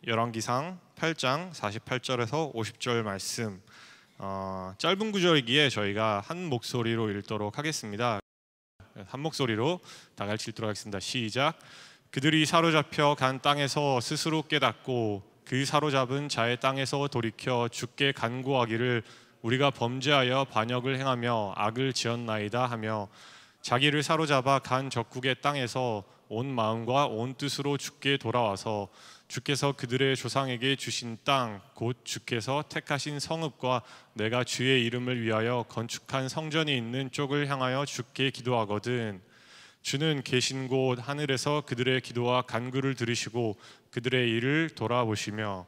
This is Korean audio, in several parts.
열왕기상 8장 48절에서 50절 말씀, 짧은 구절이기에 저희가 한 목소리로 읽도록 하겠습니다. 한 목소리로 다 같이 읽도록 하겠습니다. 시작. 그들이 사로잡혀 간 땅에서 스스로 깨닫고 그 사로잡은 자의 땅에서 돌이켜 주께 간구하기를 우리가 범죄하여 반역을 행하며 악을 지었나이다 하며 자기를 사로잡아 간 적국의 땅에서 온 마음과 온 뜻으로 주께 돌아와서 주께서 그들의 조상에게 주신 땅 곧 주께서 택하신 성읍과 내가 주의 이름을 위하여 건축한 성전이 있는 쪽을 향하여 주께 기도하거든 주는 계신 곳 하늘에서 그들의 기도와 간구를 들으시고 그들의 일을 돌아보시며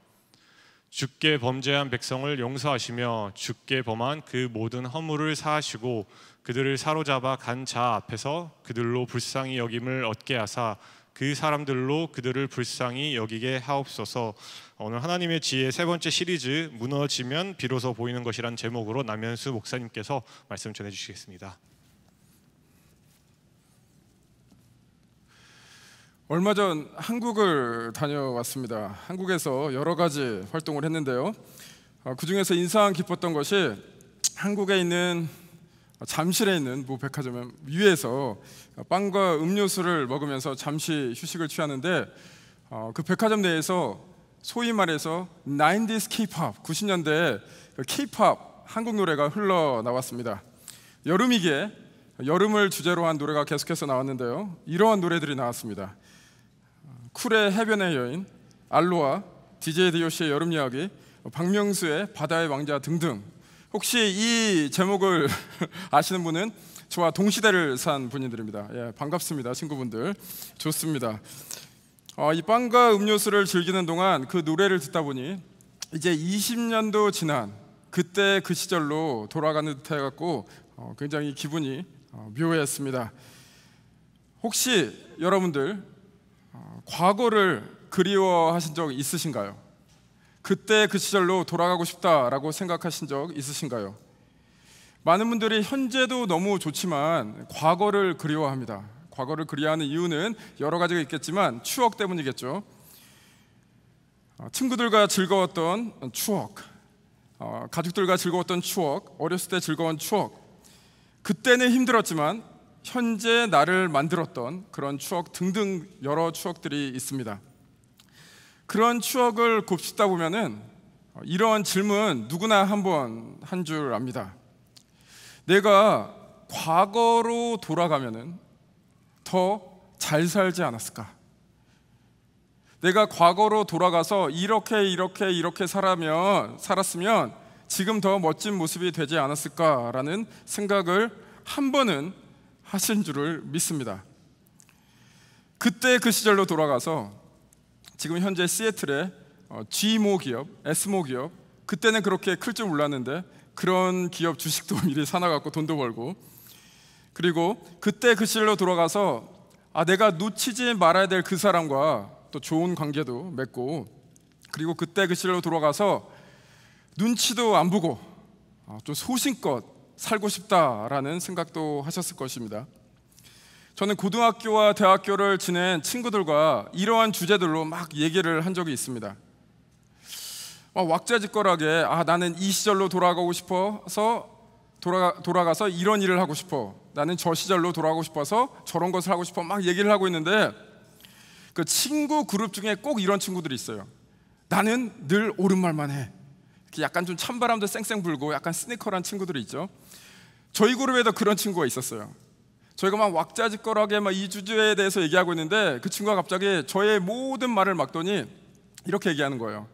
주께 범죄한 백성을 용서하시며 주께 범한 그 모든 허물을 사하시고 그들을 사로잡아 간 자 앞에서 그들로 불쌍히 여김을 얻게 하사 그 사람들로 그들을 불쌍히 여기게 하옵소서. 오늘 하나님의 지혜 세 번째 시리즈 무너지면 비로소 보이는 것이란 제목으로 남현수 목사님께서 말씀 전해주시겠습니다. 얼마 전 한국을 다녀왔습니다. 한국에서 여러 가지 활동을 했는데요. 그 중에서 인상 깊었던 것이 한국에 있는 잠실에 있는 모 백화점 위에서 빵과 음료수를 먹으면서 잠시 휴식을 취하는데 그 백화점 내에서 소위 말해서 90s K-pop, 90년대 K-pop 한국 노래가 흘러나왔습니다. 여름이기에 여름을 주제로 한 노래가 계속해서 나왔는데요. 이러한 노래들이 나왔습니다. 쿨의 해변의 여인, 알로아, DJ 디오씨의 여름 이야기, 박명수의 바다의 왕자 등등. 혹시 이 제목을 아시는 분은 저와 동시대를 산 분들입니다. 예, 반갑습니다, 친구분들. 좋습니다. 이 빵과 음료수를 즐기는 동안 그 노래를 듣다 보니 이제 20년도 지난 그때 그 시절로 돌아가는 듯 해갖고 굉장히 기분이 묘했습니다. 혹시 여러분들 과거를 그리워하신 적 있으신가요? 그때 그 시절로 돌아가고 싶다라고 생각하신 적 있으신가요? 많은 분들이 현재도 너무 좋지만 과거를 그리워합니다. 과거를 그리워하는 이유는 여러 가지가 있겠지만 추억 때문이겠죠. 친구들과 즐거웠던 추억, 가족들과 즐거웠던 추억, 어렸을 때 즐거운 추억, 그때는 힘들었지만 현재 나를 만들었던 그런 추억 등등 여러 추억들이 있습니다. 그런 추억을 곱씹다 보면은 이러한 질문 누구나 한번 한 줄 압니다. 내가 과거로 돌아가면은 더 잘 살지 않았을까? 내가 과거로 돌아가서 이렇게 살았으면 지금 더 멋진 모습이 되지 않았을까라는 생각을 한 번은 하신 줄을 믿습니다. 그때 그 시절로 돌아가서 지금 현재 시애틀의 G모 기업, S모 기업, 그때는 그렇게 클 줄 몰랐는데 그런 기업 주식도 미리 사놔갖고 돈도 벌고, 그리고 그때 그 시절로 돌아가서 내가 놓치지 말아야 될 그 사람과 또 좋은 관계도 맺고, 그리고 그때 그 시절로 돌아가서 눈치도 안 보고 좀 소신껏 살고 싶다라는 생각도 하셨을 것입니다. 저는 고등학교와 대학교를 지낸 친구들과 이러한 주제들로 막 얘기를 한 적이 있습니다. 왁자지껄하게 나는 이 시절로 돌아가고 싶어서 돌아가서 이런 일을 하고 싶어, 나는 저 시절로 돌아가고 싶어서 저런 것을 하고 싶어, 막 얘기를 하고 있는데 그 친구 그룹 중에 꼭 이런 친구들이 있어요. 나는 늘 옳은 말만 해. 약간 좀 찬바람도 쌩쌩 불고 약간 시니컬한 친구들이 있죠. 저희 그룹에도 그런 친구가 있었어요. 저희가 막 왁자지껄하게 막 이 주제에 대해서 얘기하고 있는데 그 친구가 갑자기 저의 모든 말을 막더니 이렇게 얘기하는 거예요.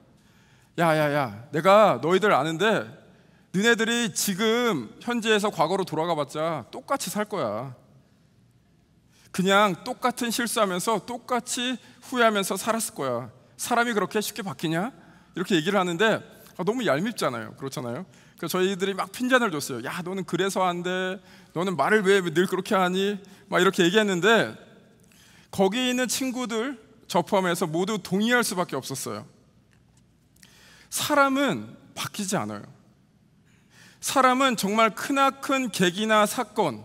야야야, 내가 너희들 아는데 너네들이 지금 현재에서 과거로 돌아가 봤자 똑같이 살 거야. 그냥 똑같은 실수하면서 똑같이 후회하면서 살았을 거야. 사람이 그렇게 쉽게 바뀌냐? 이렇게 얘기를 하는데 너무 얄밉잖아요. 그렇잖아요. 그래서 저희들이 막 핀잔을 줬어요. 야, 너는 그래서 안 돼. 너는 말을 왜 늘 그렇게 하니? 막 이렇게 얘기했는데 거기 있는 친구들 저 포함해서 모두 동의할 수밖에 없었어요. 사람은 바뀌지 않아요. 사람은 정말 크나큰 계기나 사건,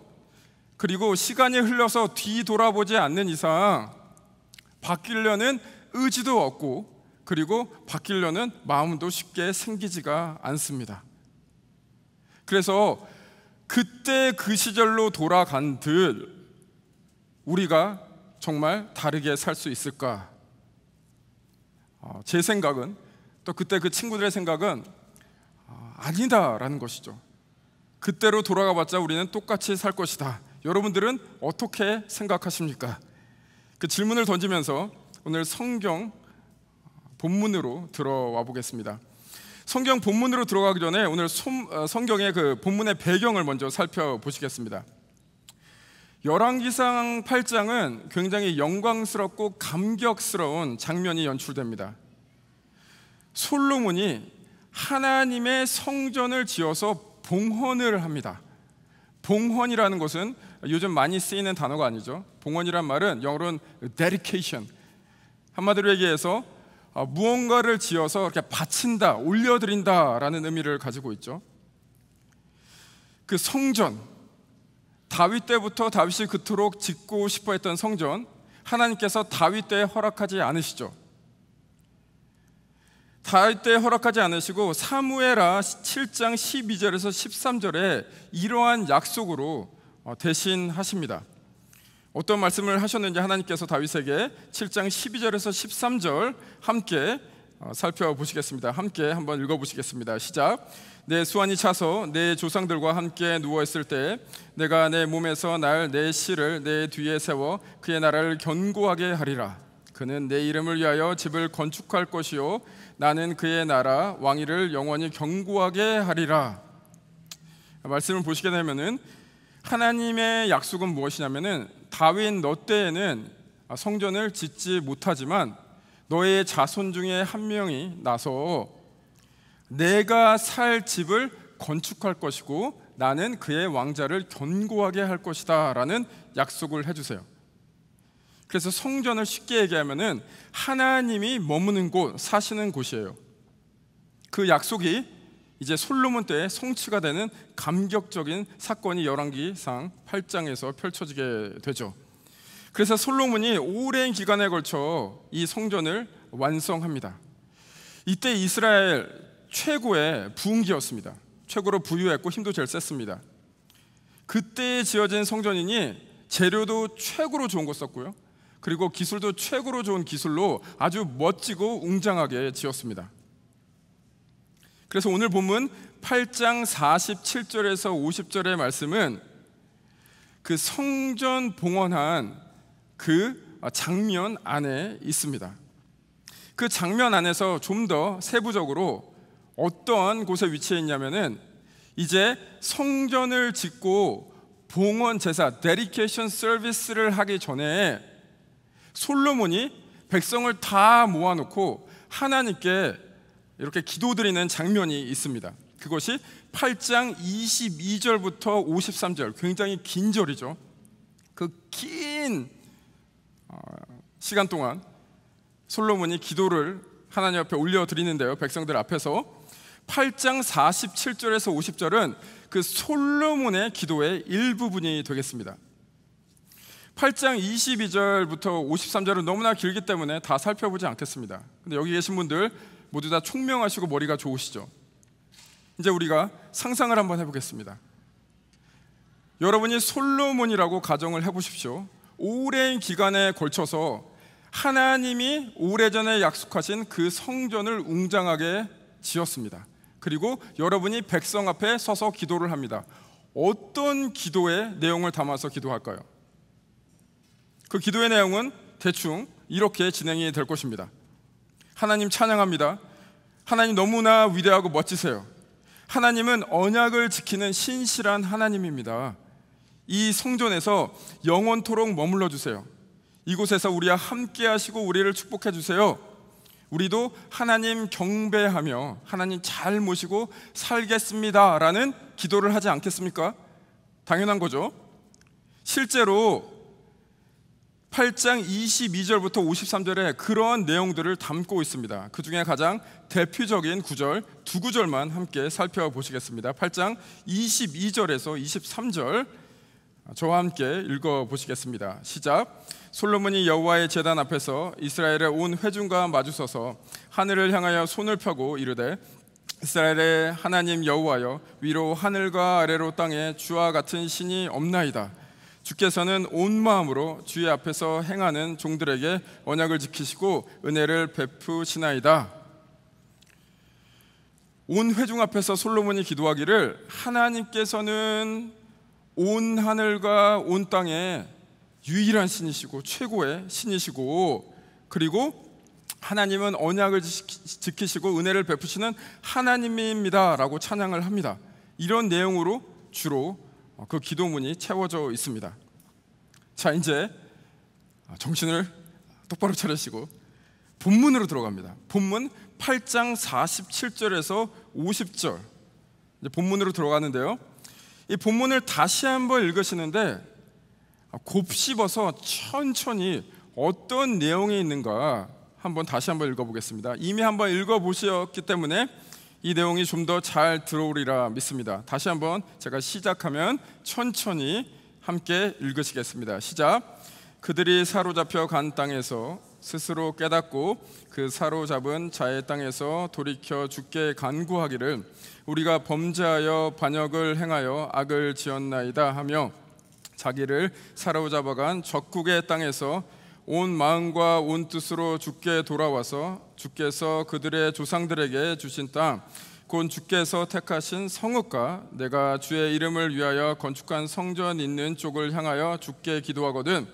그리고 시간이 흘러서 뒤돌아보지 않는 이상 바뀌려는 의지도 없고 그리고 바뀌려는 마음도 쉽게 생기지가 않습니다. 그래서 그때 그 시절로 돌아간들 우리가 정말 다르게 살 수 있을까? 제 생각은, 또 그때 그 친구들의 생각은 아니다라는 것이죠. 그때로 돌아가 봤자 우리는 똑같이 살 것이다. 여러분들은 어떻게 생각하십니까? 그 질문을 던지면서 오늘 성경 본문으로 들어와 보겠습니다. 성경 본문으로 들어가기 전에 오늘 성경의 그 본문의 배경을 먼저 살펴보시겠습니다. 열왕기상 8장은 굉장히 영광스럽고 감격스러운 장면이 연출됩니다. 솔로몬이 하나님의 성전을 지어서 봉헌을 합니다. 봉헌이라는 것은 요즘 많이 쓰이는 단어가 아니죠. 봉헌이란 말은 영어로는 dedication, 한마디로 얘기해서 무언가를 지어서 이렇게 바친다, 올려드린다라는 의미를 가지고 있죠. 그 성전, 다윗 때부터 다윗이 그토록 짓고 싶어 했던 성전, 하나님께서 다윗 때에 허락하지 않으시죠. 다윗 때에 허락하지 않으시고 사무엘하 7장 12절에서 13절에 이러한 약속으로 대신하십니다. 어떤 말씀을 하셨는지 하나님께서 다윗에게 7장 12절에서 13절 함께 살펴보시겠습니다. 함께 한번 읽어보시겠습니다. 시작. 내 수완이 차서 내 조상들과 함께 누워있을 때 내가 내 몸에서 날 내 씨를 내 뒤에 세워 그의 나라를 견고하게 하리라. 그는 내 이름을 위하여 집을 건축할 것이요 나는 그의 나라 왕위를 영원히 견고하게 하리라. 말씀을 보시게 되면은 하나님의 약속은 무엇이냐면은 다윗 너 때에는 성전을 짓지 못하지만 너의 자손 중에 한 명이 나서 내가 살 집을 건축할 것이고 나는 그의 왕자를 견고하게 할 것이다 라는 약속을 해주세요. 그래서 성전을 쉽게 얘기하면은 하나님이 머무는 곳, 사시는 곳이에요. 그 약속이 이제 솔로몬 때에 성취가 되는 감격적인 사건이 열왕기상 8장에서 펼쳐지게 되죠. 그래서 솔로몬이 오랜 기간에 걸쳐 이 성전을 완성합니다. 이때 이스라엘 최고의 부흥기였습니다. 최고로 부유했고 힘도 제일 셌습니다. 그때 지어진 성전이니 재료도 최고로 좋은 거 썼고요, 그리고 기술도 최고로 좋은 기술로 아주 멋지고 웅장하게 지었습니다. 그래서 오늘 본문 8장 47절에서 50절의 말씀은 그 성전 봉헌한 그 장면 안에 있습니다. 그 장면 안에서 좀 더 세부적으로 어떠한 곳에 위치해 있냐면은 이제 성전을 짓고 봉헌 제사, 데디케이션 서비스를 하기 전에 솔로몬이 백성을 다 모아놓고 하나님께 이렇게 기도드리는 장면이 있습니다. 그것이 8장 22절부터 53절, 굉장히 긴 절이죠. 그 긴 시간 동안 솔로몬이 기도를 하나님 앞에 올려드리는데요, 백성들 앞에서 8장 47절에서 50절은 그 솔로몬의 기도의 일부분이 되겠습니다. 8장 22절부터 53절은 너무나 길기 때문에 다 살펴보지 않겠습니다. 근데 여기 계신 분들 모두 다 총명하시고 머리가 좋으시죠? 이제 우리가 상상을 한번 해보겠습니다. 여러분이 솔로몬이라고 가정을 해보십시오. 오랜 기간에 걸쳐서 하나님이 오래전에 약속하신 그 성전을 웅장하게 지었습니다. 그리고 여러분이 백성 앞에 서서 기도를 합니다. 어떤 기도의 내용을 담아서 기도할까요? 그 기도의 내용은 대충 이렇게 진행이 될 것입니다. 하나님 찬양합니다. 하나님 너무나 위대하고 멋지세요. 하나님은 언약을 지키는 신실한 하나님입니다. 이 성전에서 영원토록 머물러 주세요. 이곳에서 우리와 함께 하시고 우리를 축복해 주세요. 우리도 하나님 경배하며 하나님 잘 모시고 살겠습니다 라는 기도를 하지 않겠습니까? 당연한 거죠. 실제로 8장 22절부터 53절에 그러한 내용들을 담고 있습니다. 그 중에 가장 대표적인 구절, 두 구절만 함께 살펴보시겠습니다. 8장 22절에서 23절 저와 함께 읽어보시겠습니다. 시작. 솔로몬이 여호와의 제단 앞에서 이스라엘의 온 회중과 마주서서 하늘을 향하여 손을 펴고 이르되 이스라엘의 하나님 여호와여, 위로 하늘과 아래로 땅에 주와 같은 신이 없나이다. 주께서는 온 마음으로 주의 앞에서 행하는 종들에게 언약을 지키시고 은혜를 베푸시나이다. 온 회중 앞에서 솔로몬이 기도하기를 하나님께서는 온 하늘과 온 땅에 유일한 신이시고 최고의 신이시고, 그리고 하나님은 언약을 지키시고 은혜를 베푸시는 하나님입니다 라고 찬양을 합니다. 이런 내용으로 주로 그 기도문이 채워져 있습니다. 자, 이제 정신을 똑바로 차리시고 본문으로 들어갑니다. 본문 8장 47절에서 50절, 이제 본문으로 들어가는데요, 이 본문을 다시 한번 읽으시는데 곱씹어서 천천히 어떤 내용이 있는가 다시 한번 읽어보겠습니다. 이미 한번 읽어보셨기 때문에 이 내용이 좀 더 잘 들어오리라 믿습니다. 다시 한번 제가 시작하면 천천히 함께 읽으시겠습니다. 시작. 그들이 사로잡혀 간 땅에서 스스로 깨닫고 그 사로잡은 자의 땅에서 돌이켜 주께 간구하기를 우리가 범죄하여 반역을 행하여 악을 지었나이다 하며 자기를 사로잡아간 적국의 땅에서 온 마음과 온 뜻으로 주께 돌아와서 주께서 그들의 조상들에게 주신 땅, 곧 주께서 택하신 성읍과 내가 주의 이름을 위하여 건축한 성전 있는 쪽을 향하여 주께 기도하거든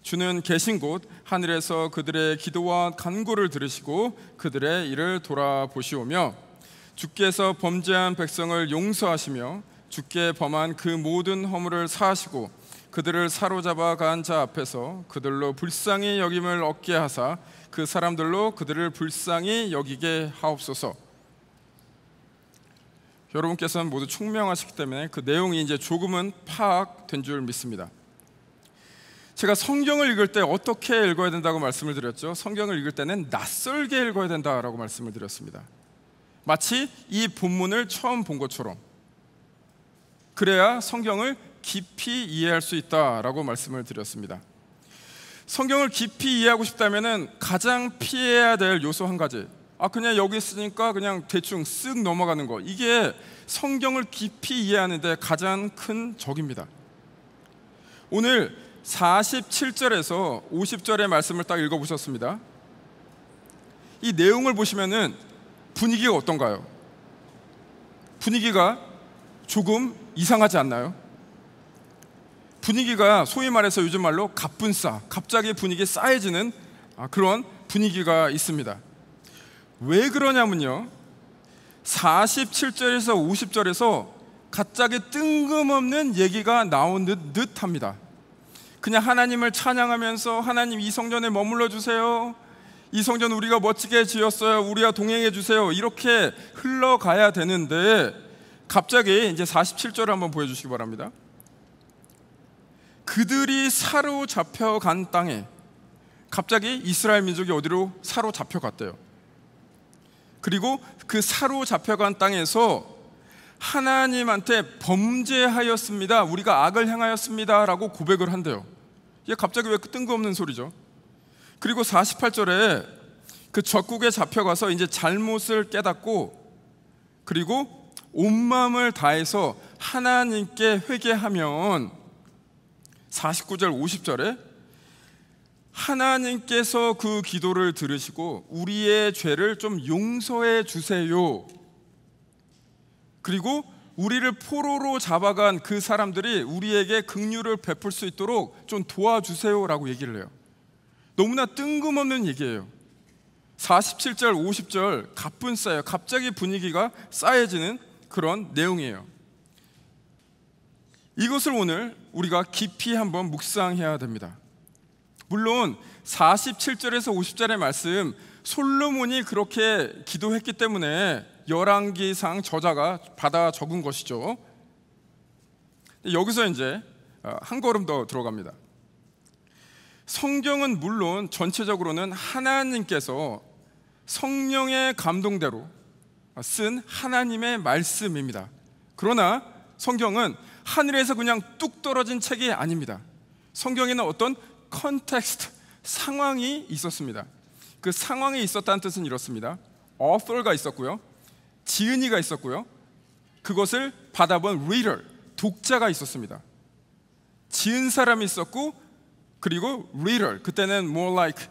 주는 계신 곳 하늘에서 그들의 기도와 간구를 들으시고 그들의 일을 돌아보시오며 주께서 범죄한 백성을 용서하시며 주께 범한 그 모든 허물을 사하시고 그들을 사로잡아 간 자 앞에서 그들로 불쌍히 여김을 얻게 하사 그 사람들로 그들을 불쌍히 여기게 하옵소서. 여러분께서는 모두 총명하시기 때문에 그 내용이 이제 조금은 파악된 줄 믿습니다. 제가 성경을 읽을 때 어떻게 읽어야 된다고 말씀을 드렸죠? 성경을 읽을 때는 낯설게 읽어야 된다라고 말씀을 드렸습니다. 마치 이 본문을 처음 본 것처럼, 그래야 성경을 깊이 이해할 수 있다라고 말씀을 드렸습니다. 성경을 깊이 이해하고 싶다면 가장 피해야 될 요소 한 가지, 그냥 여기 있으니까 그냥 대충 쓱 넘어가는 거, 이게 성경을 깊이 이해하는 데 가장 큰 적입니다. 오늘 47절에서 50절의 말씀을 딱 읽어보셨습니다. 이 내용을 보시면은 분위기가 어떤가요? 분위기가 조금 이상하지 않나요? 분위기가 소위 말해서 요즘 말로 갑분싸, 갑자기 분위기 싸해지는 그런 분위기가 있습니다. 왜 그러냐면요, 47절에서 50절에서 갑자기 뜬금없는 얘기가 나온 듯합니다. 그냥 하나님을 찬양하면서 하나님 이 성전에 머물러 주세요, 이 성전 우리가 멋지게 지었어요, 우리와 동행해 주세요, 이렇게 흘러가야 되는데 갑자기 이제 47절을 한번 보여주시기 바랍니다. 그들이 사로잡혀 간 땅에, 갑자기 이스라엘 민족이 어디로 사로잡혀 갔대요. 그리고 그 사로잡혀 간 땅에서 하나님한테 범죄하였습니다, 우리가 악을 행하였습니다 라고 고백을 한대요. 이게 갑자기 왜 뜬금없는 소리죠? 그리고 48절에 그 적국에 잡혀가서 이제 잘못을 깨닫고 그리고 온 마음을 다해서 하나님께 회개하면 49절 50절에 하나님께서 그 기도를 들으시고 우리의 죄를 좀 용서해 주세요, 그리고 우리를 포로로 잡아간 그 사람들이 우리에게 긍휼을 베풀 수 있도록 좀 도와주세요 라고 얘기를 해요. 너무나 뜬금없는 얘기예요. 47절 50절 갑분싸요. 갑자기 분위기가 싸해지는 그런 내용이에요. 이것을 오늘 우리가 깊이 한번 묵상해야 됩니다. 물론 47절에서 50절의 말씀, 솔로몬이 그렇게 기도했기 때문에 열왕기상 저자가 받아 적은 것이죠. 여기서 이제 한 걸음 더 들어갑니다. 성경은 물론 전체적으로는 하나님께서 성령의 감동대로 쓴 하나님의 말씀입니다. 그러나 성경은 하늘에서 그냥 뚝 떨어진 책이 아닙니다. 성경에는 어떤 컨텍스트, 상황이 있었습니다. 그 상황이 있었다는 뜻은 이렇습니다. author가 있었고요, 지은이가 있었고요, 그것을 받아본 reader, 독자가 있었습니다. 지은 사람이 있었고, 그리고 reader, 그때는 more like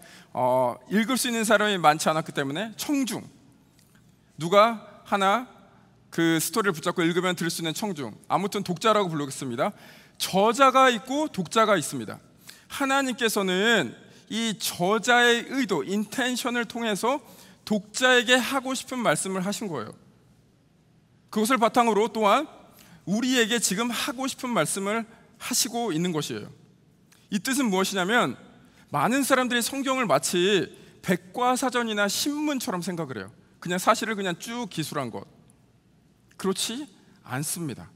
읽을 수 있는 사람이 많지 않았기 때문에 청중, 누가 하나 그 스토리를 붙잡고 읽으면 들을 수 있는 청중, 아무튼 독자라고 부르겠습니다. 저자가 있고 독자가 있습니다. 하나님께서는 이 저자의 의도, 인텐션을 통해서 독자에게 하고 싶은 말씀을 하신 거예요. 그것을 바탕으로 또한 우리에게 지금 하고 싶은 말씀을 하시고 있는 것이에요. 이 뜻은 무엇이냐면, 많은 사람들이 성경을 마치 백과사전이나 신문처럼 생각을 해요. 그냥 사실을 그냥 쭉 기술한 것. 그렇지 않습니다.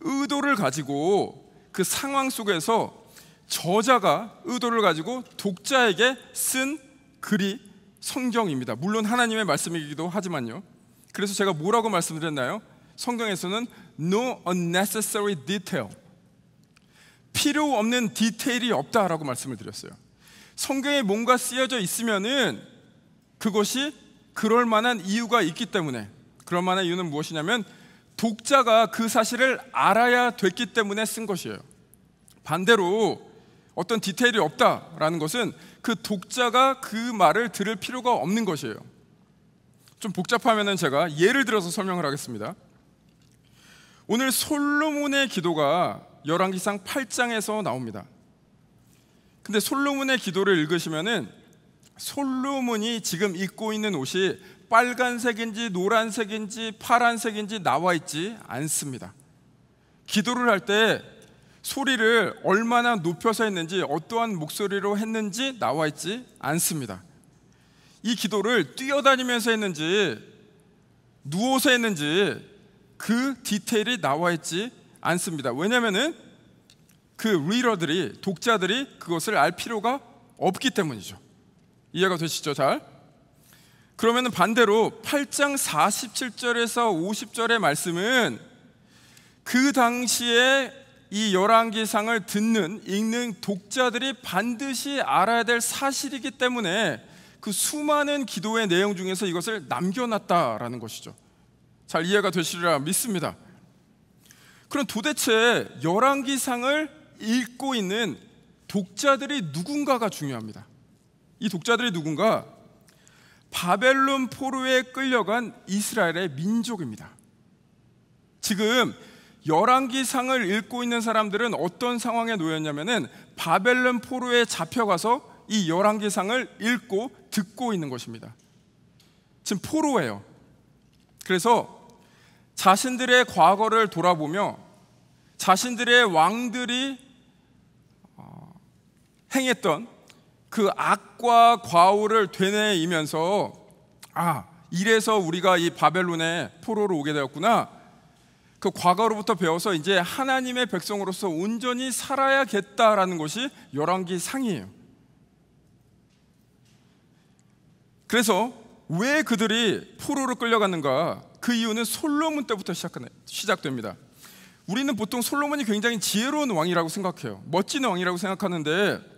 의도를 가지고 그 상황 속에서 저자가 의도를 가지고 독자에게 쓴 글이 성경입니다. 물론 하나님의 말씀이기도 하지만요. 그래서 제가 뭐라고 말씀드렸나요? 성경에서는 no unnecessary detail, 필요 없는 디테일이 없다라고 말씀을 드렸어요. 성경에 뭔가 쓰여져 있으면은 그것이 그럴 만한 이유가 있기 때문에, 그럴 만한 이유는 무엇이냐면 독자가 그 사실을 알아야 됐기 때문에 쓴 것이에요. 반대로 어떤 디테일이 없다라는 것은 그 독자가 그 말을 들을 필요가 없는 것이에요. 좀 복잡하면은 제가 예를 들어서 설명을 하겠습니다. 오늘 솔로몬의 기도가 열왕기상 8장에서 나옵니다. 근데 솔로몬의 기도를 읽으시면은 솔로몬이 지금 입고 있는 옷이 빨간색인지 노란색인지 파란색인지 나와 있지 않습니다. 기도를 할 때 소리를 얼마나 높여서 했는지, 어떠한 목소리로 했는지 나와 있지 않습니다. 이 기도를 뛰어다니면서 했는지 누워서 했는지 그 디테일이 나와 있지 않습니다. 왜냐하면 그 리더들이, 독자들이 그것을 알 필요가 없기 때문이죠. 이해가 되시죠? 잘? 그러면 반대로 8장 47절에서 50절의 말씀은 그 당시에 이 열왕기상을 듣는, 읽는 독자들이 반드시 알아야 될 사실이기 때문에 그 수많은 기도의 내용 중에서 이것을 남겨놨다라는 것이죠. 잘 이해가 되시리라 믿습니다. 그럼 도대체 열왕기상을 읽고 있는 독자들이 누군가가 중요합니다. 이 독자들이 누군가? 바벨론 포로에 끌려간 이스라엘의 민족입니다. 지금 열왕기상을 읽고 있는 사람들은 어떤 상황에 놓였냐면은 바벨론 포로에 잡혀가서 이 열왕기상을 읽고 듣고 있는 것입니다. 지금 포로예요. 그래서 자신들의 과거를 돌아보며 자신들의 왕들이 행했던 그 악과 과오를 되뇌이면서, 이래서 우리가 이 바벨론의 포로로 오게 되었구나, 그 과거로부터 배워서 이제 하나님의 백성으로서 온전히 살아야겠다라는 것이 열왕기상이에요. 그래서 왜 그들이 포로로 끌려갔는가? 그 이유는 솔로몬 때부터 시작됩니다. 우리는 보통 솔로몬이 굉장히 지혜로운 왕이라고 생각해요. 멋진 왕이라고 생각하는데,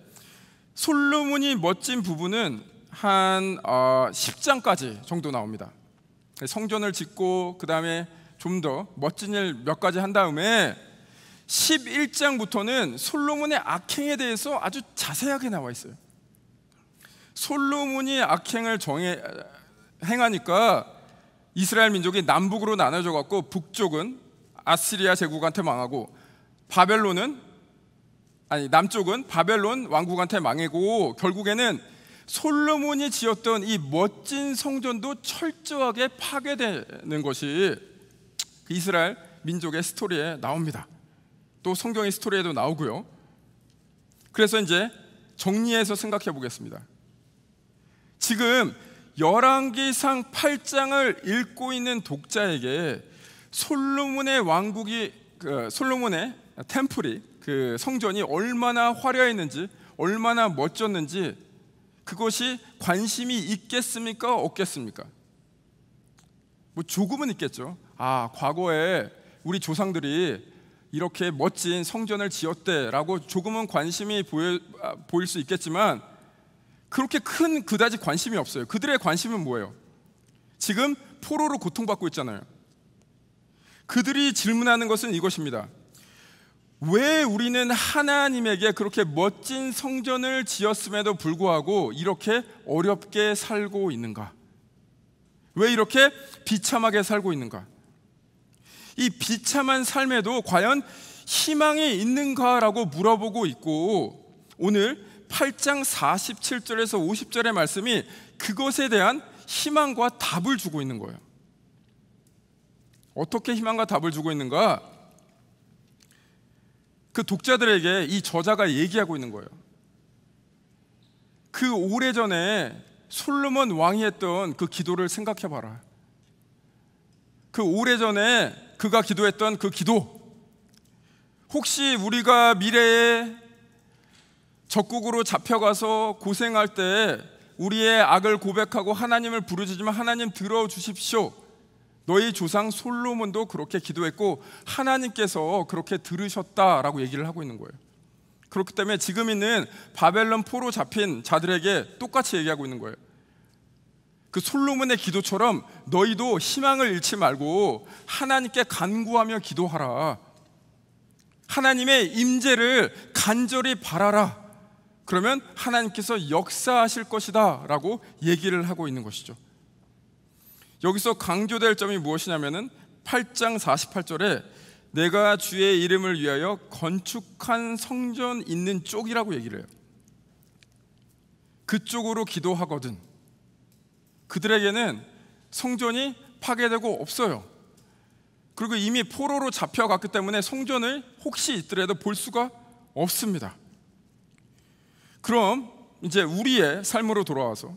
솔로몬이 멋진 부분은 한 10장까지 정도 나옵니다. 성전을 짓고 그 다음에 좀 더 멋진 일 몇 가지 한 다음에 11장부터는 솔로몬의 악행에 대해서 아주 자세하게 나와 있어요. 솔로몬이 악행을 행하니까 이스라엘 민족이 남북으로 나눠져 갖고 북쪽은 아시리아 제국한테 망하고 남쪽은 바벨론 왕국한테 망하고, 결국에는 솔로몬이 지었던 이 멋진 성전도 철저하게 파괴되는 것이 이스라엘 민족의 스토리에 나옵니다. 또 성경의 스토리에도 나오고요. 그래서 이제 정리해서 생각해 보겠습니다. 지금 열왕기상 8장을 읽고 있는 독자에게 솔로몬의 왕국이, 솔로몬의 템플이, 그 성전이 얼마나 화려했는지, 얼마나 멋졌는지 그것이 관심이 있겠습니까? 없겠습니까? 뭐 조금은 있겠죠. 과거에 우리 조상들이 이렇게 멋진 성전을 지었대라고 조금은 관심이 보일 수 있겠지만 그렇게 큰 그다지 관심이 없어요. 그들의 관심은 뭐예요? 지금 포로로 고통받고 있잖아요. 그들이 질문하는 것은 이것입니다. 왜 우리는 하나님에게 그렇게 멋진 성전을 지었음에도 불구하고 이렇게 어렵게 살고 있는가? 왜 이렇게 비참하게 살고 있는가? 이 비참한 삶에도 과연 희망이 있는가라고 물어보고 있고, 오늘 8장 47절에서 50절의 말씀이 그것에 대한 희망과 답을 주고 있는 거예요. 어떻게 희망과 답을 주고 있는가? 그 독자들에게 이 저자가 얘기하고 있는 거예요. 그 오래전에 솔로몬 왕이 했던 그 기도를 생각해 봐라. 그 오래전에 그가 기도했던 그 기도, 혹시 우리가 미래에 적국으로 잡혀가서 고생할 때 우리의 악을 고백하고 하나님을 부르짖으면 하나님 들어주십시오. 너희 조상 솔로몬도 그렇게 기도했고 하나님께서 그렇게 들으셨다라고 얘기를 하고 있는 거예요. 그렇기 때문에 지금 있는 바벨론 포로 잡힌 자들에게 똑같이 얘기하고 있는 거예요. 그 솔로몬의 기도처럼 너희도 희망을 잃지 말고 하나님께 간구하며 기도하라. 하나님의 임재를 간절히 바라라. 그러면 하나님께서 역사하실 것이다 라고 얘기를 하고 있는 것이죠. 여기서 강조될 점이 무엇이냐면은 8장 48절에 내가 주의 이름을 위하여 건축한 성전 있는 쪽이라고 얘기를 해요. 그쪽으로 기도하거든. 그들에게는 성전이 파괴되고 없어요. 그리고 이미 포로로 잡혀갔기 때문에 성전을 혹시 있더라도 볼 수가 없습니다. 그럼 이제 우리의 삶으로 돌아와서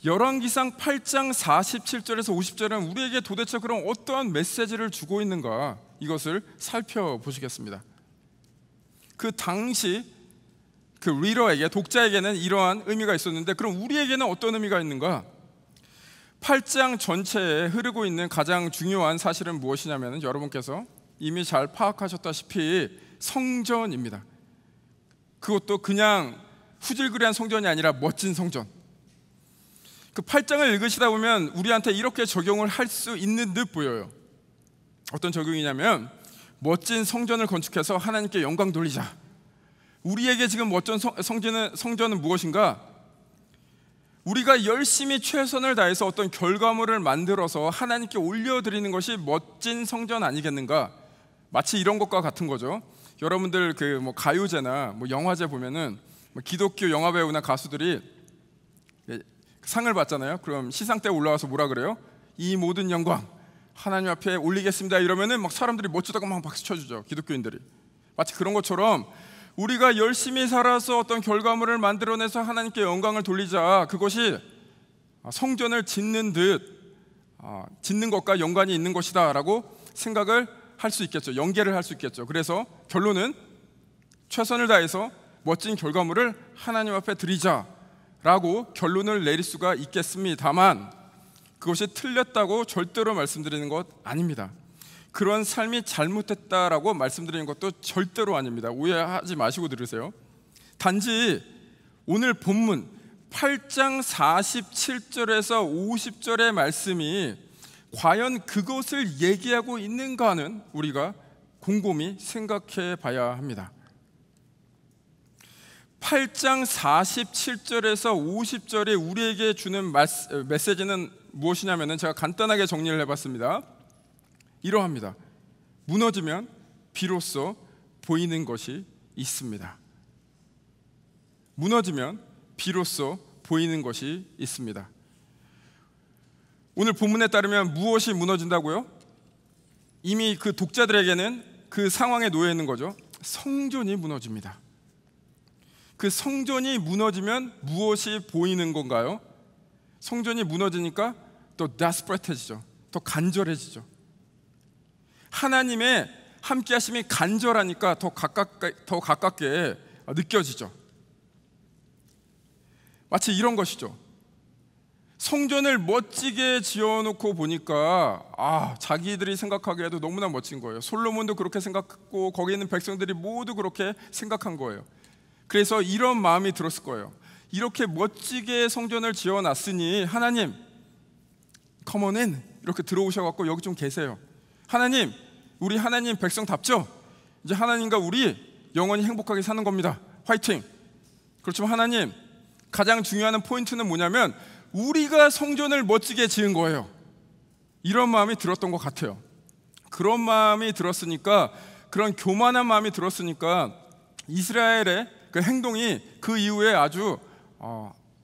열왕기상 8장 47절에서 50절은 우리에게 도대체 그럼 어떠한 메시지를 주고 있는가, 이것을 살펴보시겠습니다. 그 당시 그 리더에게, 독자에게는 이러한 의미가 있었는데 그럼 우리에게는 어떤 의미가 있는가? 8장 전체에 흐르고 있는 가장 중요한 사실은 무엇이냐면 여러분께서 이미 잘 파악하셨다시피 성전입니다. 그것도 그냥 후질그리한 성전이 아니라 멋진 성전. 그 8장을 읽으시다 보면 우리한테 이렇게 적용을 할 수 있는 듯 보여요. 어떤 적용이냐면 멋진 성전을 건축해서 하나님께 영광 돌리자. 우리에게 지금 멋진 성전은 무엇인가? 우리가 열심히 최선을 다해서 어떤 결과물을 만들어서 하나님께 올려드리는 것이 멋진 성전 아니겠는가? 마치 이런 것과 같은 거죠. 여러분들 그 뭐 가요제나 뭐 영화제 보면은 뭐 기독교 영화 배우나 가수들이 상을 받잖아요. 그럼 시상 때 올라와서 뭐라 그래요? 이 모든 영광 하나님 앞에 올리겠습니다. 이러면은 막 사람들이 멋지다고 막 박수 쳐주죠. 기독교인들이. 마치 그런 것처럼 우리가 열심히 살아서 어떤 결과물을 만들어내서 하나님께 영광을 돌리자. 그것이 성전을 짓는 듯 짓는 것과 연관이 있는 것이다 라고 생각을 할 수 있겠죠. 연계를 할 수 있겠죠. 그래서 결론은 최선을 다해서 멋진 결과물을 하나님 앞에 드리자 라고 결론을 내릴 수가 있겠습니다만 그것이 틀렸다고 절대로 말씀드리는 것 아닙니다. 그런 삶이 잘못됐다라고 말씀드리는 것도 절대로 아닙니다. 오해하지 마시고 들으세요. 단지 오늘 본문 8장 47절에서 50절의 말씀이 과연 그것을 얘기하고 있는가는 우리가 곰곰이 생각해 봐야 합니다. 8장 47절에서 50절에 우리에게 주는 메시지는 무엇이냐면 제가 간단하게 정리를 해봤습니다. 이러합니다. 무너지면 비로소 보이는 것이 있습니다. 무너지면 비로소 보이는 것이 있습니다. 오늘 본문에 따르면 무엇이 무너진다고요? 이미 그 독자들에게는 그 상황에 놓여 있는 거죠. 성전이 무너집니다. 그 성전이 무너지면 무엇이 보이는 건가요? 성전이 무너지니까 더 데스퍼레트해지죠. 더 간절해지죠. 하나님의 함께하심이 간절하니까 더 가깝게 느껴지죠. 마치 이런 것이죠. 성전을 멋지게 지어놓고 보니까 자기들이 생각하기에도 너무나 멋진 거예요. 솔로몬도 그렇게 생각했고 거기 있는 백성들이 모두 그렇게 생각한 거예요. 그래서 이런 마음이 들었을 거예요. 이렇게 멋지게 성전을 지어놨으니 하나님 come on in, 이렇게 들어오셔갖고 여기 좀 계세요. 하나님, 우리 하나님 백성답죠? 이제 하나님과 우리 영원히 행복하게 사는 겁니다. 화이팅! 그렇지만 하나님, 가장 중요한 포인트는 뭐냐면 우리가 성전을 멋지게 지은 거예요. 이런 마음이 들었던 것 같아요. 그런 마음이 들었으니까, 그런 교만한 마음이 들었으니까 이스라엘의 그 행동이 그 이후에 아주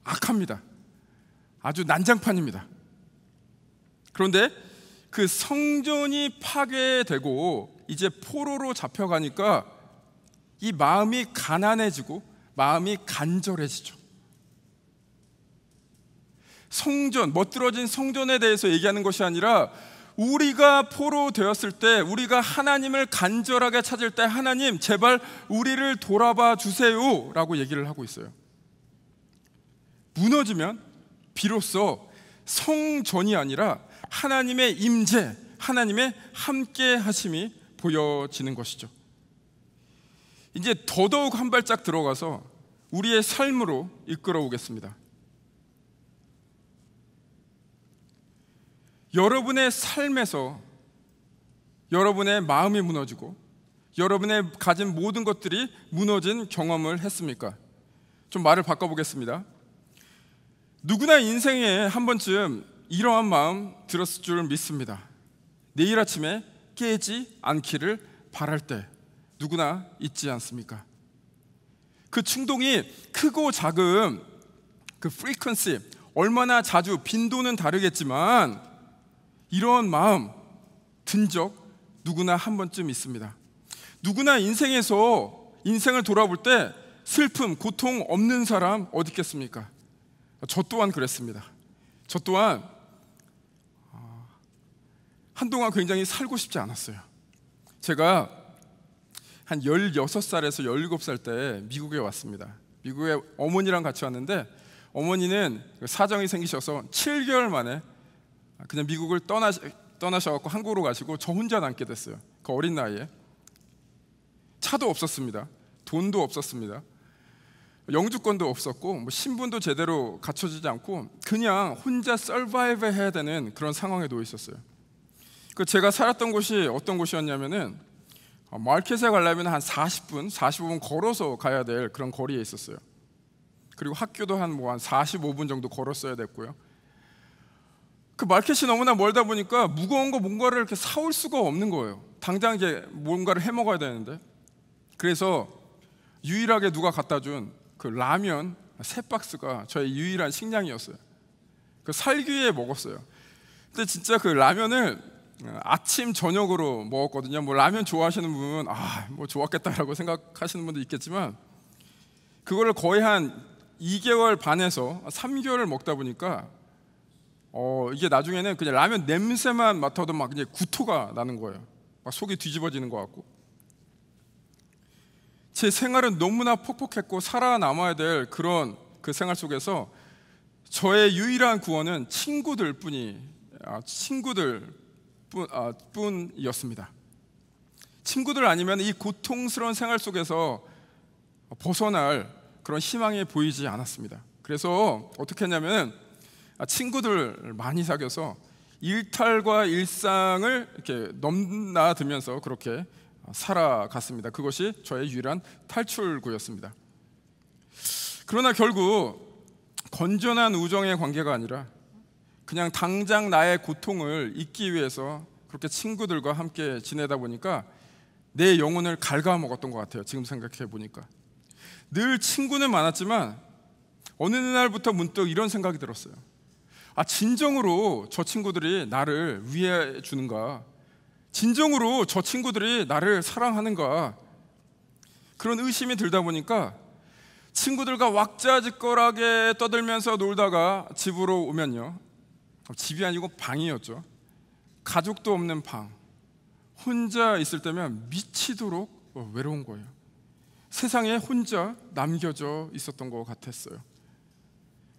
악합니다. 아주 난장판입니다. 그런데 그 성전이 파괴되고 이제 포로로 잡혀가니까 이 마음이 가난해지고 마음이 간절해지죠. 성전, 멋들어진 성전에 대해서 얘기하는 것이 아니라 우리가 포로 되었을 때, 우리가 하나님을 간절하게 찾을 때 하나님 제발 우리를 돌아봐 주세요 라고 얘기를 하고 있어요. 무너지면 비로소 성전이 아니라 하나님의 임재, 하나님의 함께 하심이 보여지는 것이죠. 이제 더더욱 한 발짝 들어가서 우리의 삶으로 이끌어 오겠습니다. 여러분의 삶에서 여러분의 마음이 무너지고 여러분의 가진 모든 것들이 무너진 경험을 했습니까? 좀 말을 바꿔보겠습니다. 누구나 인생에 한 번쯤 이러한 마음 들었을 줄 믿습니다. 내일 아침에 깨지 않기를 바랄 때 누구나 있지 않습니까? 그 충동이 크고 작은 그 프리퀀시, 얼마나 자주, 빈도는 다르겠지만 이런 마음 든 적 누구나 한 번쯤 있습니다. 누구나 인생에서 인생을 돌아볼 때 슬픔, 고통 없는 사람 어디 있겠습니까? 저 또한 그랬습니다. 저 또한 한동안 굉장히 살고 싶지 않았어요. 제가 한 16살에서 17살 때 미국에 왔습니다. 미국에 어머니랑 같이 왔는데 어머니는 사정이 생기셔서 7개월 만에 그냥 미국을 떠나셔갖고 한국으로 가시고 저 혼자 남게 됐어요. 그 어린 나이에. 차도 없었습니다. 돈도 없었습니다. 영주권도 없었고 뭐 신분도 제대로 갖춰지지 않고 그냥 혼자 서바이브 해야 되는 그런 상황에 놓여 있었어요. 그 제가 살았던 곳이 어떤 곳이었냐면은 마켓에 가려면 한 40분, 45분 걸어서 가야 될 그런 거리에 있었어요. 그리고 학교도 한 45분 정도 걸었어야 됐고요. 그 마켓이 너무나 멀다 보니까 무거운 거 뭔가를 이렇게 사올 수가 없는 거예요. 당장 이제 뭔가를 해 먹어야 되는데. 그래서 유일하게 누가 갖다 준 그 라면 3박스가 저의 유일한 식량이었어요. 그 살기 위해 먹었어요. 근데 진짜 그 라면을 아침 저녁으로 먹었거든요. 뭐 라면 좋아하시는 분은 뭐 좋았겠다라고 생각하시는 분도 있겠지만 그거를 거의 한 2개월 반에서 3개월을 먹다 보니까 이게 나중에는 그냥 라면 냄새만 맡아도 막 이제 구토가 나는 거예요. 막 속이 뒤집어지는 것 같고. 제 생활은 너무나 퍽퍽했고 살아남아야 될 그런 그 생활 속에서 저의 유일한 구원은 친구들 뿐이었습니다. 친구들 아니면 이 고통스러운 생활 속에서 벗어날 그런 희망이 보이지 않았습니다. 그래서 어떻게 했냐면 친구들 많이 사귀어서 일탈과 일상을 이렇게 넘나들면서 그렇게 살아갔습니다. 그것이 저의 유일한 탈출구였습니다. 그러나 결국 건전한 우정의 관계가 아니라 그냥 당장 나의 고통을 잊기 위해서 그렇게 친구들과 함께 지내다 보니까 내 영혼을 갉아먹었던 것 같아요. 지금 생각해 보니까 늘 친구는 많았지만 어느 날부터 문득 이런 생각이 들었어요. 진정으로 저 친구들이 나를 위해 주는가? 진정으로 저 친구들이 나를 사랑하는가? 그런 의심이 들다 보니까 친구들과 왁자지껄하게 떠들면서 놀다가 집으로 오면요, 집이 아니고 방이었죠. 가족도 없는 방, 혼자 있을 때면 미치도록 외로운 거예요. 세상에 혼자 남겨져 있었던 것 같았어요.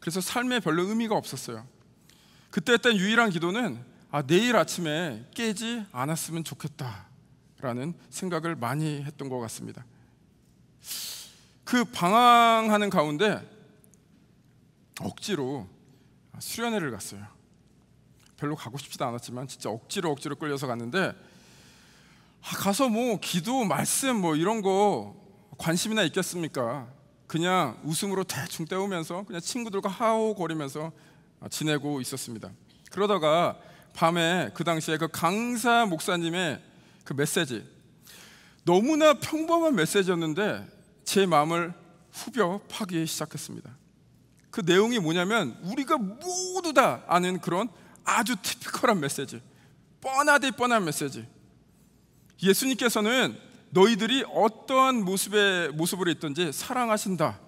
그래서 삶에 별로 의미가 없었어요. 그때 했던 유일한 기도는 내일 아침에 깨지 않았으면 좋겠다라는 생각을 많이 했던 것 같습니다. 그 방황하는 가운데 억지로 수련회를 갔어요. 별로 가고 싶지도 않았지만 진짜 억지로 끌려서 갔는데, 가서 뭐 기도, 말씀 뭐 이런 거 관심이나 있겠습니까? 그냥 웃음으로 대충 때우면서 그냥 친구들과 하호거리면서 지내고 있었습니다. 그러다가 밤에 그 당시에 그 강사 목사님의 그 메시지, 너무나 평범한 메시지였는데 제 마음을 후벼 파기 시작했습니다. 그 내용이 뭐냐면 우리가 모두 다 아는 그런 아주 티피컬한 메시지, 뻔하디 뻔한 메시지. 예수님께서는 너희들이 어떠한 모습으로 있든지 사랑하신다.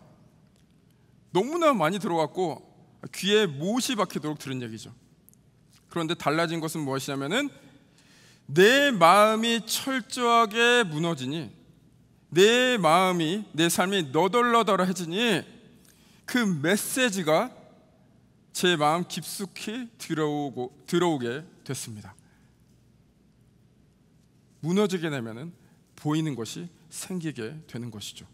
너무나 많이 들어왔고 귀에 못이 박히도록 들은 얘기죠. 그런데 달라진 것은 무엇이냐면은 내 마음이 철저하게 무너지니, 내 마음이, 내 삶이 너덜너덜해지니 그 메시지가 제 마음 깊숙이 들어오게 됐습니다. 무너지게 되면은 보이는 것이 생기게 되는 것이죠.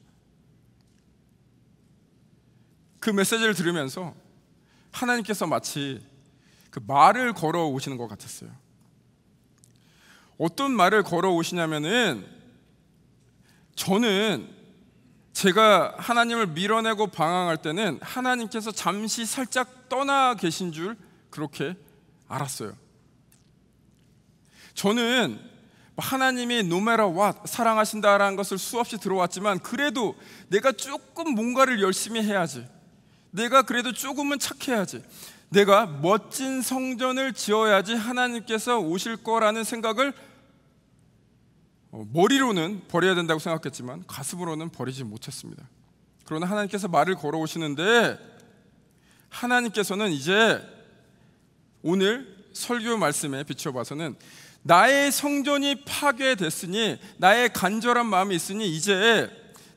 그 메시지를 들으면서 하나님께서 마치 그 말을 걸어 오시는 것 같았어요. 어떤 말을 걸어 오시냐면은, 저는 제가 하나님을 밀어내고 방황할 때는 하나님께서 잠시 살짝 떠나 계신 줄 그렇게 알았어요. 저는 하나님이 no matter what 사랑하신다라는 것을 수없이 들어왔지만, 그래도 내가 조금 뭔가를 열심히 해야지, 내가 그래도 조금은 착해야지, 내가 멋진 성전을 지어야지 하나님께서 오실 거라는 생각을 머리로는 버려야 된다고 생각했지만 가슴으로는 버리지 못했습니다. 그러나 하나님께서 말을 걸어오시는데, 하나님께서는 이제 오늘 설교 말씀에 비춰봐서는 나의 성전이 파괴됐으니, 나의 간절한 마음이 있으니 이제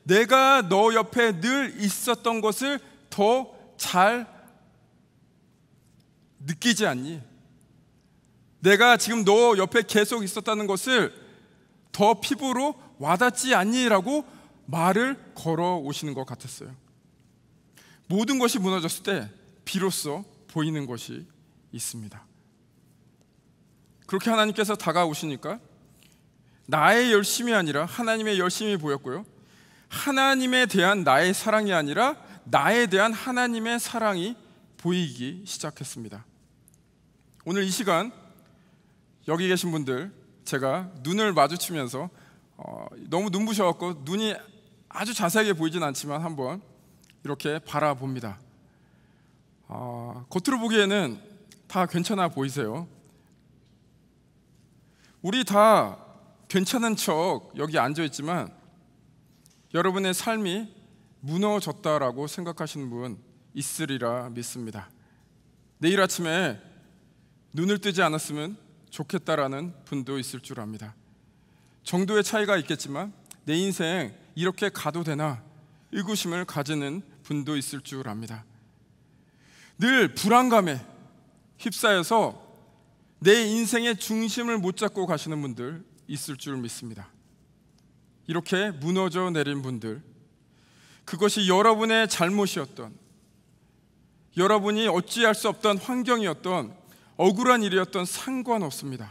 내가 너 옆에 늘 있었던 것을 더 잘 느끼지 않니? 내가 지금 너 옆에 계속 있었다는 것을 더 피부로 와닿지 않니? 라고 말을 걸어 오시는 것 같았어요. 모든 것이 무너졌을 때 비로소 보이는 것이 있습니다. 그렇게 하나님께서 다가오시니까 나의 열심이 아니라 하나님의 열심이 보였고요, 하나님에 대한 나의 사랑이 아니라 나에 대한 하나님의 사랑이 보이기 시작했습니다. 오늘 이 시간 여기 계신 분들, 제가 눈을 마주치면서 너무 눈부셔갖고 눈이 아주 자세하게 보이진 않지만 한번 이렇게 바라봅니다. 겉으로 보기에는 다 괜찮아 보이세요? 우리 다 괜찮은 척 여기 앉아있지만 여러분의 삶이 무너졌다라고 생각하시는 분 있으리라 믿습니다. 내일 아침에 눈을 뜨지 않았으면 좋겠다라는 분도 있을 줄 압니다. 정도의 차이가 있겠지만 내 인생 이렇게 가도 되나 의구심을 가지는 분도 있을 줄 압니다. 늘 불안감에 휩싸여서 내 인생의 중심을 못 잡고 가시는 분들 있을 줄 믿습니다. 이렇게 무너져 내린 분들, 그것이 여러분의 잘못이었던, 여러분이 어찌할 수 없던 환경이었던, 억울한 일이었던 상관없습니다.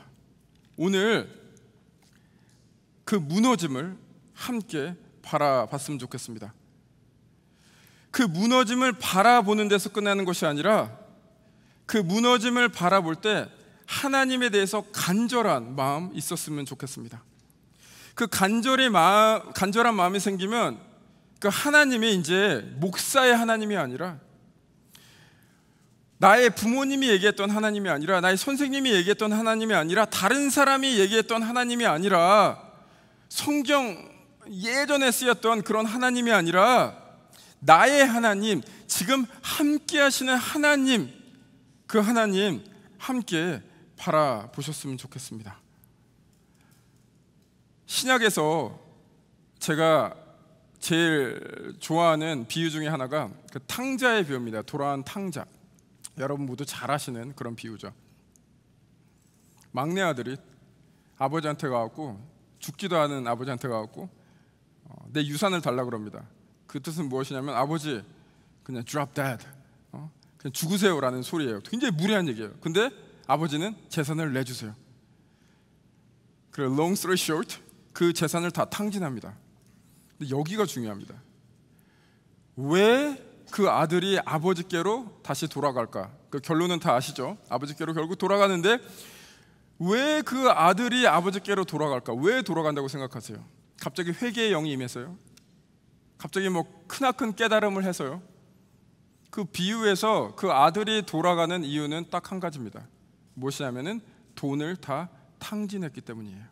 오늘 그 무너짐을 함께 바라봤으면 좋겠습니다. 그 무너짐을 바라보는 데서 끝나는 것이 아니라 그 무너짐을 바라볼 때 하나님에 대해서 간절한 마음 있었으면 좋겠습니다. 그 간절한 마음이 생기면 그 하나님이 이제 목사의 하나님이 아니라, 나의 부모님이 얘기했던 하나님이 아니라, 나의 선생님이 얘기했던 하나님이 아니라, 다른 사람이 얘기했던 하나님이 아니라, 성경 예전에 쓰였던 그런 하나님이 아니라 나의 하나님, 지금 함께 하시는 하나님, 그 하나님 함께 바라보셨으면 좋겠습니다. 신약에서 제가 제일 좋아하는 비유 중에 하나가 그 탕자의 비유입니다. 돌아온 탕자. 여러분 모두 잘 아시는 그런 비유죠. 막내 아들이 아버지한테 가갖고, 죽지도 않은 아버지한테 가갖고 내 유산을 달라 그럽니다. 그 뜻은 무엇이냐면, 아버지 그냥 drop dead, 그냥 죽으세요라는 소리예요. 굉장히 무례한 얘기예요. 근데 아버지는 재산을 내주세요. 그리고 long story short, 그 재산을 다 탕진합니다. 근데 여기가 중요합니다. 왜 그 아들이 아버지께로 다시 돌아갈까? 그 결론은 다 아시죠? 아버지께로 결국 돌아가는데, 왜 그 아들이 아버지께로 돌아갈까? 왜 돌아간다고 생각하세요? 갑자기 회개의 영이 임해서요? 갑자기 뭐 크나큰 깨달음을 해서요? 그 비유에서 그 아들이 돌아가는 이유는 딱 한 가지입니다. 무엇이냐면은 돈을 다 탕진했기 때문이에요.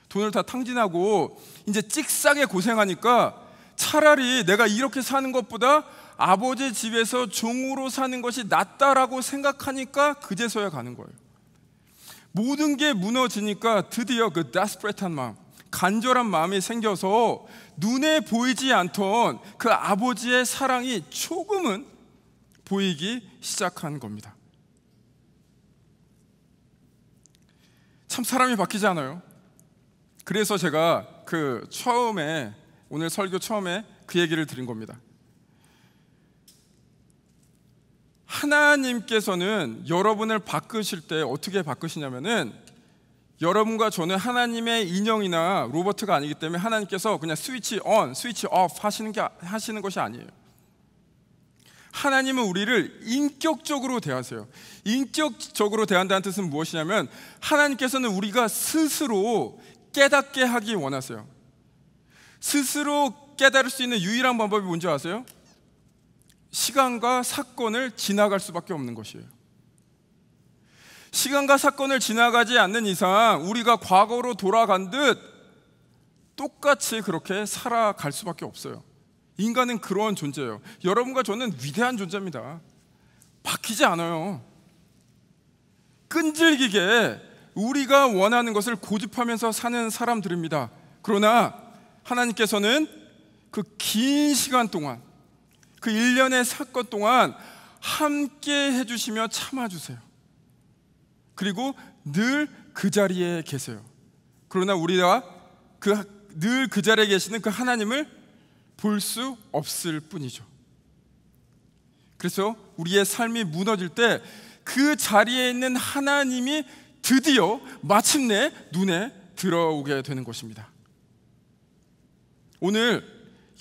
돈을 다 탕진하고 이제 찍싸게 고생하니까 차라리 내가 이렇게 사는 것보다 아버지 집에서 종으로 사는 것이 낫다라고 생각하니까 그제서야 가는 거예요. 모든 게 무너지니까 드디어 그 데스퍼레이트한 마음, 간절한 마음이 생겨서 눈에 보이지 않던 그 아버지의 사랑이 조금은 보이기 시작한 겁니다. 참 사람이 바뀌지 않아요? 그래서 제가 오늘 설교 처음에 그 얘기를 드린 겁니다. 하나님께서는 여러분을 바꾸실 때 어떻게 바꾸시냐면은, 여러분과 저는 하나님의 인형이나 로버트가 아니기 때문에 하나님께서 그냥 스위치 온, 스위치 오프 하시는 것이 아니에요. 하나님은 우리를 인격적으로 대하세요. 인격적으로 대한다는 뜻은 무엇이냐면, 하나님께서는 우리가 스스로 깨닫게 하기 원하세요. 스스로 깨달을 수 있는 유일한 방법이 뭔지 아세요? 시간과 사건을 지나갈 수밖에 없는 것이에요. 시간과 사건을 지나가지 않는 이상 우리가 과거로 돌아간 듯 똑같이 그렇게 살아갈 수밖에 없어요. 인간은 그러한 존재예요. 여러분과 저는 위대한 존재입니다. 바뀌지 않아요. 끈질기게 우리가 원하는 것을 고집하면서 사는 사람들입니다. 그러나 하나님께서는 그 긴 시간 동안, 그 1년의 사건 동안 함께 해주시며 참아주세요. 그리고 늘 그 자리에 계세요. 그러나 우리가 늘 그 자리에 계시는 그 하나님을 볼 수 없을 뿐이죠. 그래서 우리의 삶이 무너질 때 그 자리에 있는 하나님이 드디어 마침내 눈에 들어오게 되는 것입니다. 오늘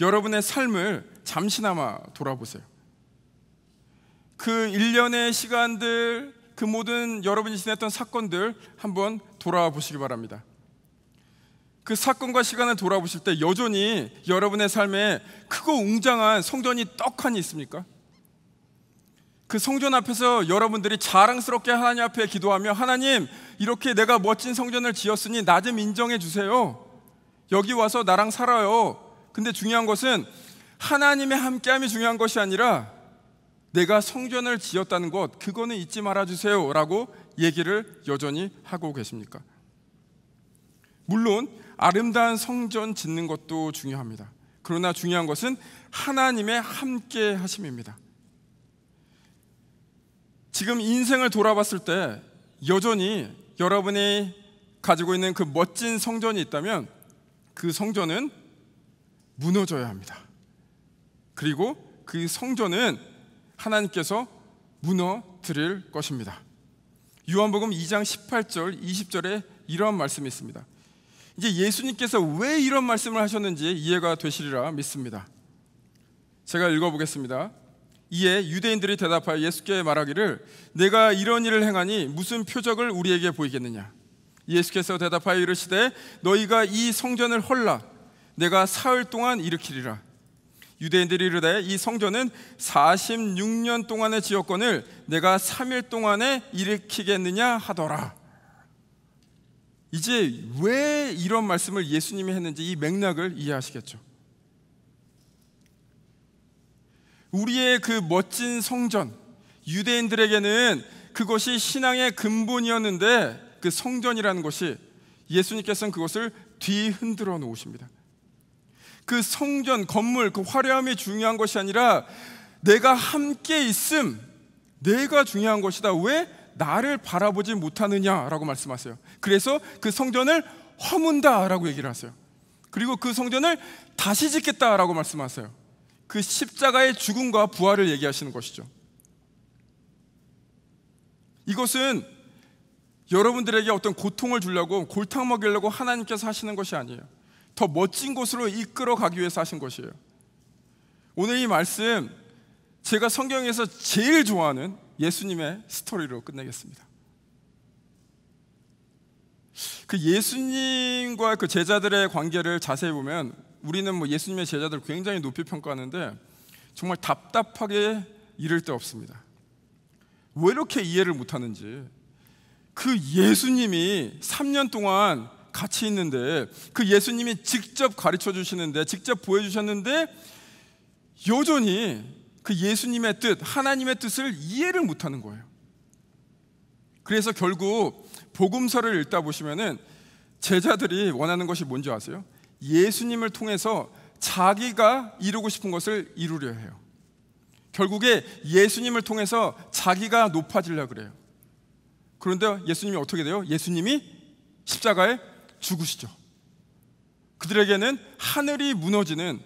여러분의 삶을 잠시나마 돌아보세요. 그 1년의 시간들, 그 모든 여러분이 지냈던 사건들 한번 돌아보시기 바랍니다. 그 사건과 시간을 돌아보실 때 여전히 여러분의 삶에 크고 웅장한 성전이 떡하니 있습니까? 그 성전 앞에서 여러분들이 자랑스럽게 하나님 앞에 기도하며, 하나님, 이렇게 내가 멋진 성전을 지었으니 나 좀 인정해 주세요. 여기 와서 나랑 살아요. 근데 중요한 것은 하나님의 함께함이 중요한 것이 아니라 내가 성전을 지었다는 것, 그거는 잊지 말아주세요 라고 얘기를 여전히 하고 계십니까? 물론 아름다운 성전 짓는 것도 중요합니다. 그러나 중요한 것은 하나님의 함께 하심입니다. 지금 인생을 돌아봤을 때 여전히 여러분이 가지고 있는 그 멋진 성전이 있다면 그 성전은 무너져야 합니다. 그리고 그 성전은 하나님께서 무너뜨릴 것입니다. 요한복음 2장 18절 20절에 이러한 말씀이 있습니다. 이제 예수님께서 왜 이런 말씀을 하셨는지 이해가 되시리라 믿습니다. 제가 읽어보겠습니다. 이에 유대인들이 대답하여 예수께 말하기를, 내가 이런 일을 행하니 무슨 표적을 우리에게 보이겠느냐? 예수께서 대답하여 이르시되, 너희가 이 성전을 헐라 내가 사흘 동안 일으키리라. 유대인들이 이르되, 이 성전은 46년 동안의 지었건을 내가 3일 동안에 일으키겠느냐 하더라. 이제 왜 이런 말씀을 예수님이 했는지 이 맥락을 이해하시겠죠. 우리의 그 멋진 성전, 유대인들에게는 그것이 신앙의 근본이었는데, 그 성전이라는 것이 예수님께서는 그것을 뒤흔들어 놓으십니다. 그 성전, 건물, 그 화려함이 중요한 것이 아니라 내가 함께 있음, 내가 중요한 것이다. 왜 나를 바라보지 못하느냐라고 말씀하세요. 그래서 그 성전을 허문다라고 얘기를 하세요. 그리고 그 성전을 다시 짓겠다라고 말씀하세요. 그 십자가의 죽음과 부활을 얘기하시는 것이죠. 이것은 여러분들에게 어떤 고통을 주려고, 골탕 먹이려고 하나님께서 하시는 것이 아니에요. 더 멋진 곳으로 이끌어 가기 위해서 하신 것이에요. 오늘 이 말씀, 제가 성경에서 제일 좋아하는 예수님의 스토리로 끝내겠습니다. 그 예수님과 그 제자들의 관계를 자세히 보면 우리는 뭐 예수님의 제자들을 굉장히 높이 평가하는데 정말 답답하게 이를 데 없습니다. 왜 이렇게 이해를 못하는지. 그 예수님이 3년 동안 같이 있는데, 그 예수님이 직접 가르쳐 주시는데, 직접 보여주셨는데 여전히 그 예수님의 뜻, 하나님의 뜻을 이해를 못하는 거예요. 그래서 결국 복음서를 읽다 보시면은 제자들이 원하는 것이 뭔지 아세요? 예수님을 통해서 자기가 이루고 싶은 것을 이루려 해요. 결국에 예수님을 통해서 자기가 높아지려고 그래요. 그런데 예수님이 어떻게 돼요? 예수님이 십자가에 죽으시죠. 그들에게는 하늘이 무너지는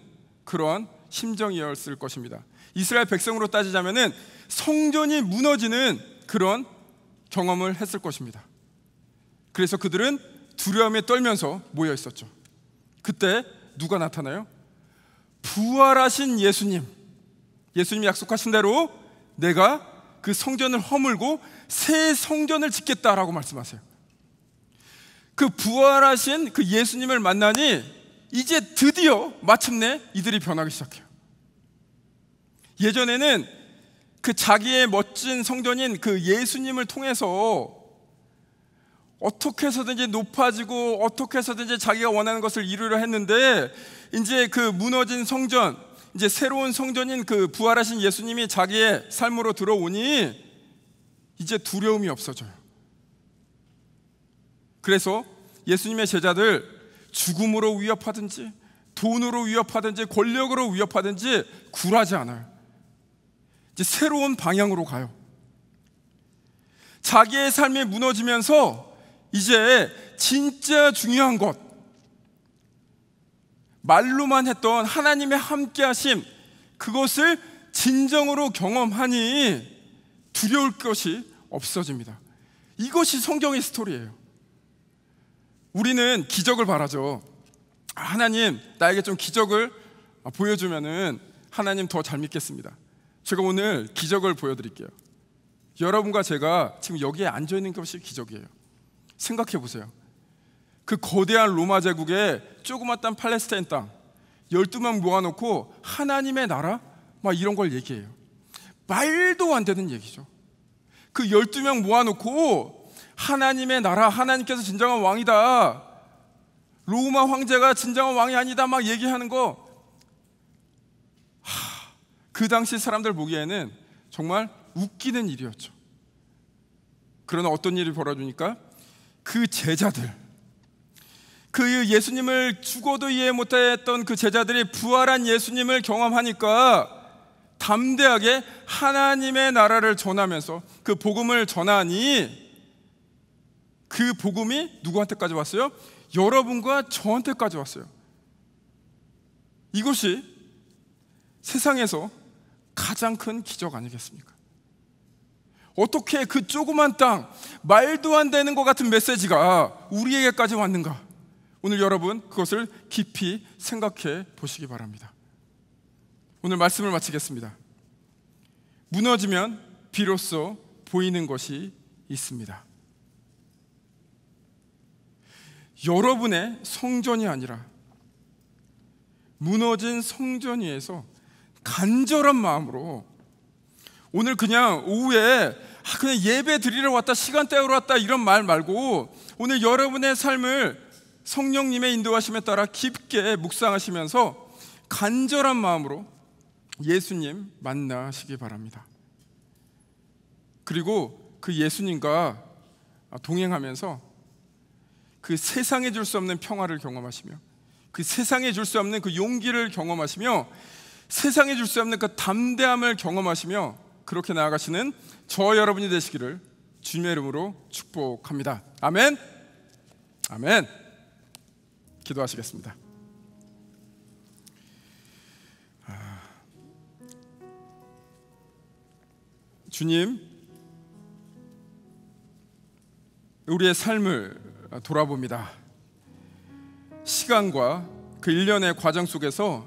그러한 심정이었을 것입니다. 이스라엘 백성으로 따지자면은 성전이 무너지는 그런 경험을 했을 것입니다. 그래서 그들은 두려움에 떨면서 모여 있었죠. 그때 누가 나타나요? 부활하신 예수님. 예수님이 약속하신 대로 내가 그 성전을 허물고 새 성전을 짓겠다라고 말씀하세요. 그 부활하신 그 예수님을 만나니 이제 드디어 마침내 이들이 변하기 시작해요. 예전에는 그 자기의 멋진 성전인 그 예수님을 통해서 어떻게 해서든지 높아지고 어떻게 해서든지 자기가 원하는 것을 이루려 했는데, 이제 그 무너진 성전, 이제 새로운 성전인 그 부활하신 예수님이 자기의 삶으로 들어오니 이제 두려움이 없어져요. 그래서 예수님의 제자들 죽음으로 위협하든지 돈으로 위협하든지 권력으로 위협하든지 굴하지 않아요. 이제 새로운 방향으로 가요. 자기의 삶이 무너지면서 이제 진짜 중요한 것, 말로만 했던 하나님의 함께하심, 그것을 진정으로 경험하니 두려울 것이 없어집니다. 이것이 성경의 스토리예요. 우리는 기적을 바라죠. 하나님, 나에게 좀 기적을 보여주면은 하나님 더 잘 믿겠습니다. 제가 오늘 기적을 보여드릴게요. 여러분과 제가 지금 여기에 앉아있는 것이 기적이에요. 생각해 보세요. 그 거대한 로마 제국의 조그맣단 팔레스타인 땅 12명 모아놓고 하나님의 나라? 막 이런 걸 얘기해요. 말도 안 되는 얘기죠. 그 12명 모아놓고 하나님의 나라, 하나님께서 진정한 왕이다, 로마 황제가 진정한 왕이 아니다 막 얘기하는 거, 그 당시 사람들 보기에는 정말 웃기는 일이었죠. 그러나 어떤 일이 벌어지니까 그 제자들, 그 예수님을 죽어도 이해 못했던 그 제자들이 부활한 예수님을 경험하니까 담대하게 하나님의 나라를 전하면서 그 복음을 전하니 그 복음이 누구한테까지 왔어요? 여러분과 저한테까지 왔어요. 이것이 세상에서 가장 큰 기적 아니겠습니까? 어떻게 그 조그만 땅, 말도 안 되는 것 같은 메시지가 우리에게까지 왔는가? 오늘 여러분 그것을 깊이 생각해 보시기 바랍니다. 오늘 말씀을 마치겠습니다. 무너지면 비로소 보이는 것이 있습니다. 여러분의 성전이 아니라 무너진 성전 위에서 간절한 마음으로 오늘 그냥 오후에 그냥 예배 드리러 왔다, 시간 때우러 왔다 이런 말 말고 오늘 여러분의 삶을 성령님의 인도하심에 따라 깊게 묵상하시면서 간절한 마음으로 예수님 만나시기 바랍니다. 그리고 그 예수님과 동행하면서 그 세상에 줄 수 없는 평화를 경험하시며 그 세상에 줄 수 없는 그 용기를 경험하시며 세상에 줄 수 없는 그 담대함을 경험하시며 그렇게 나아가시는 저 여러분이 되시기를 주님의 이름으로 축복합니다. 아멘. 아멘. 기도하시겠습니다. 주님, 우리의 삶을 돌아봅니다. 시간과 그 일련의 과정 속에서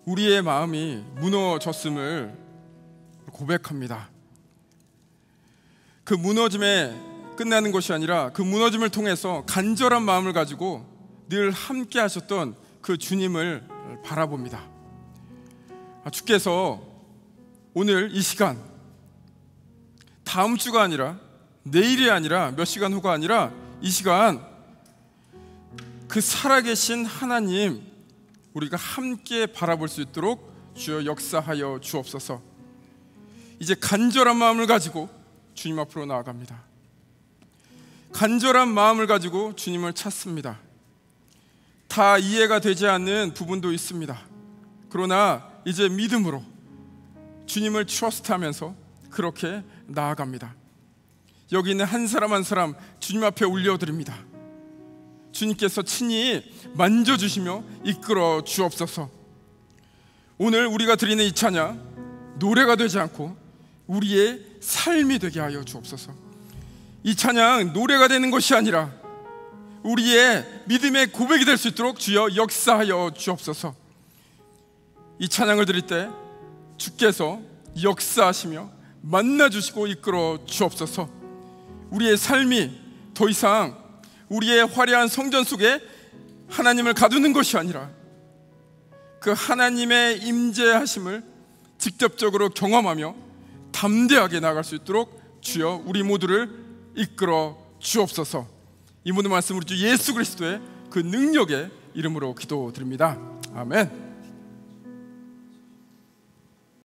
우리의 마음이 무너졌음을 고백합니다. 그 무너짐에 끝나는 것이 아니라 그 무너짐을 통해서 간절한 마음을 가지고 늘 함께 하셨던 그 주님을 바라봅니다. 주께서 오늘 이 시간, 다음 주가 아니라 내일이 아니라 몇 시간 후가 아니라 이 시간 그 살아계신 하나님 우리가 함께 바라볼 수 있도록 주여 역사하여 주옵소서. 이제 간절한 마음을 가지고 주님 앞으로 나아갑니다. 간절한 마음을 가지고 주님을 찾습니다. 다 이해가 되지 않는 부분도 있습니다. 그러나 이제 믿음으로 주님을 트러스트하면서 그렇게 나아갑니다. 여기 있는 한 사람 한 사람 주님 앞에 올려드립니다. 주님께서 친히 만져주시며 이끌어 주옵소서. 오늘 우리가 드리는 이 찬양 노래가 되지 않고 우리의 삶이 되게 하여 주옵소서. 이 찬양 노래가 되는 것이 아니라 우리의 믿음의 고백이 될 수 있도록 주여 역사하여 주옵소서. 이 찬양을 드릴 때 주께서 역사하시며 만나주시고 이끌어 주옵소서. 우리의 삶이 더 이상 우리의 화려한 성전 속에 하나님을 가두는 것이 아니라 그 하나님의 임재하심을 직접적으로 경험하며 담대하게 나아갈 수 있도록 주여 우리 모두를 이끌어 주옵소서. 이 모든 말씀 우리 주 예수 그리스도의 그 능력의 이름으로 기도드립니다. 아멘.